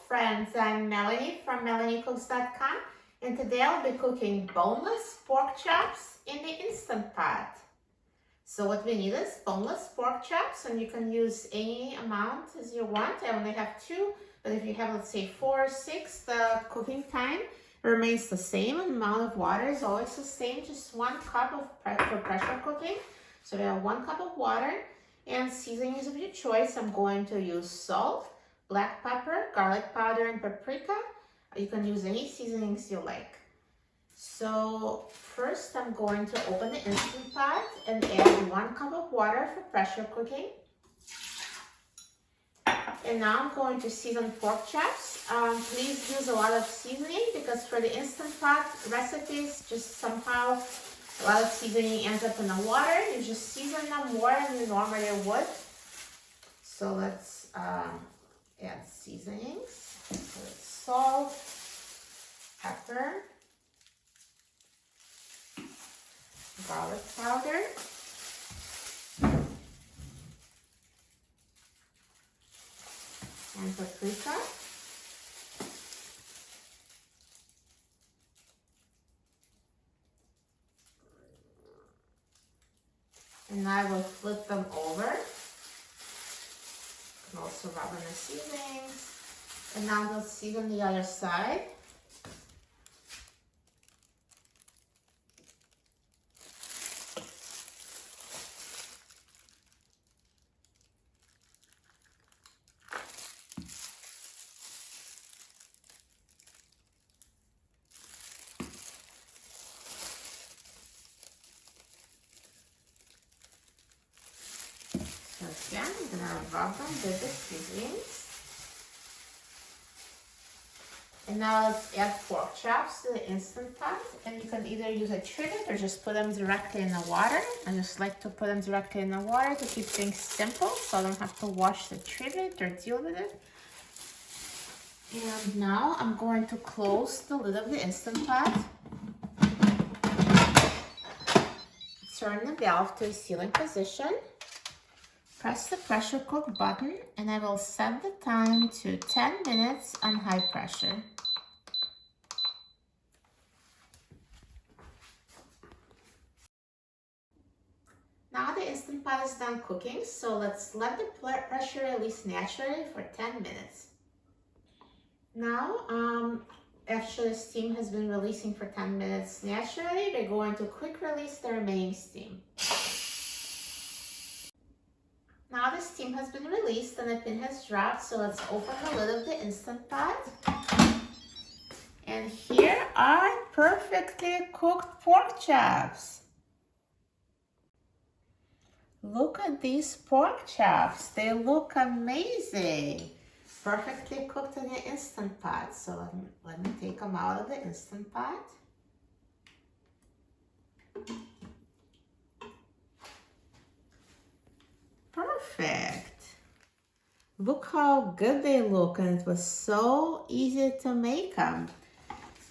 friends, I'm Melanie from MelanieCooks.com, and today I'll be cooking boneless pork chops in the Instant Pot. So what we need is boneless pork chops, and you can use any amount as you want. I only have 2, but if you have, let's say, 4 or 6, the cooking time remains the same. Amount of water is always the same, just 1 cup for pressure cooking. So we have 1 cup of water, and seasonings of your choice. I'm going to use salt, black pepper, garlic powder, and paprika. You can use any seasonings you like. So first I'm going to open the Instant Pot and add 1 cup of water for pressure cooking. And now I'm going to season pork chops. Please use a lot of seasoning because for the Instant Pot recipes, just somehow a lot of seasoning ends up in the water. You just season them more than you normally would. So let's add seasonings. So it's salt, pepper, garlic powder, and paprika. And I will flip them over. You can also rub in the seasonings. And now we'll season the other side. So again, I'm gonna rub them with the seasonings. And now let's add pork chops to the Instant Pot. And you can either use a trivet or just put them directly in the water. I just like to put them directly in the water to keep things simple so I don't have to wash the trivet or deal with it. And now I'm going to close the lid of the Instant Pot. Turn the valve to a sealing position. Press the pressure cook button and I will set the time to 10 minutes on high pressure. Now the Instant Pot is done cooking, so let's let the pressure release naturally for 10 minutes. Now, after the steam has been releasing for 10 minutes naturally, we're going to quick release the remaining steam. Now the steam has been released and the pin has dropped, so let's open the lid of the Instant Pot. And here are perfectly cooked pork chops. Look at these pork chops. They look amazing. Perfectly cooked in the Instant Pot. So let me take them out of the Instant Pot. Perfect. Look how good they look, and it was so easy to make them.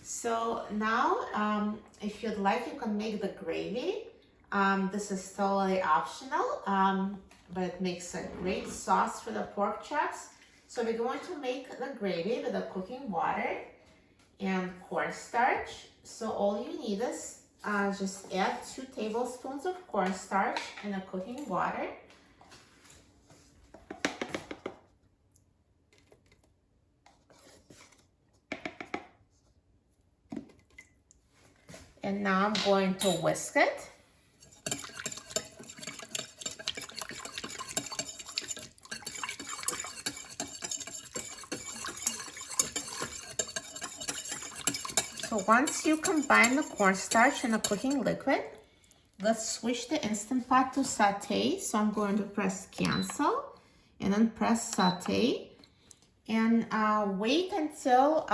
So now, if you'd like, you can make the gravy. This is totally optional, but it makes a great sauce for the pork chops. So we're going to make the gravy with the cooking water and cornstarch. So all you need is just add 2 tablespoons of cornstarch in the cooking water. And now I'm going to whisk it. So once you combine the cornstarch and the cooking liquid, let's switch the Instant Pot to saute. So I'm going to press cancel and then press saute. And wait until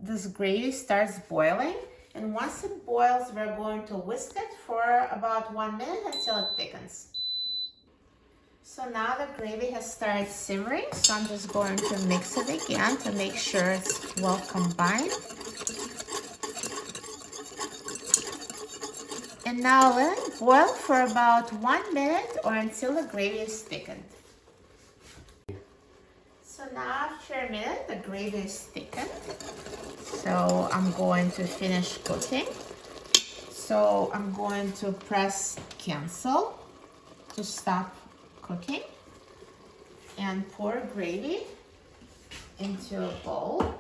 this gravy starts boiling. And once it boils, we're going to whisk it for about 1 minute until it thickens. So now the gravy has started simmering, so I'm just going to mix it again to make sure it's well combined. And now let it boil for about 1 minute or until the gravy is thickened. So now after a minute, the gravy is thickened. So I'm going to finish cooking. So I'm going to press cancel to stop cooking and pour gravy into a bowl.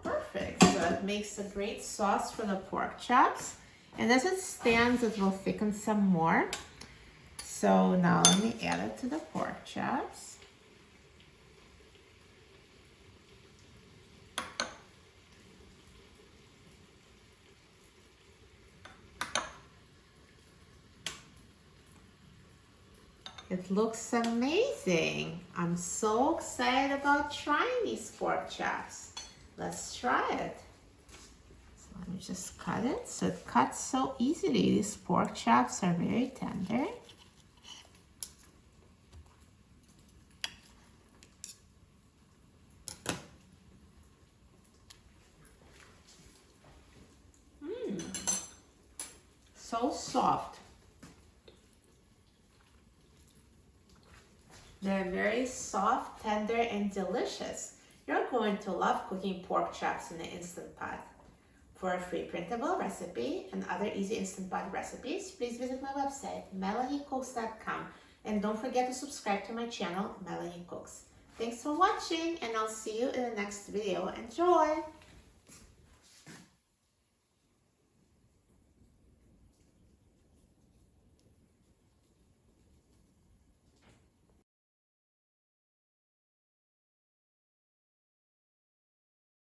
Perfect. So it makes a great sauce for the pork chops. And as it stands, it will thicken some more. So now let me add it to the pork chops. It looks amazing. I'm so excited about trying these pork chops. Let's try it. So let me just cut it. So it cuts so easily. These pork chops are very tender. So soft. They're very soft, tender, and delicious. You're going to love cooking pork chops in the Instant Pot. For a free printable recipe and other easy Instant Pot recipes, please visit my website, melaniecooks.com. And don't forget to subscribe to my channel, Melanie Cooks. Thanks for watching, and I'll see you in the next video. Enjoy!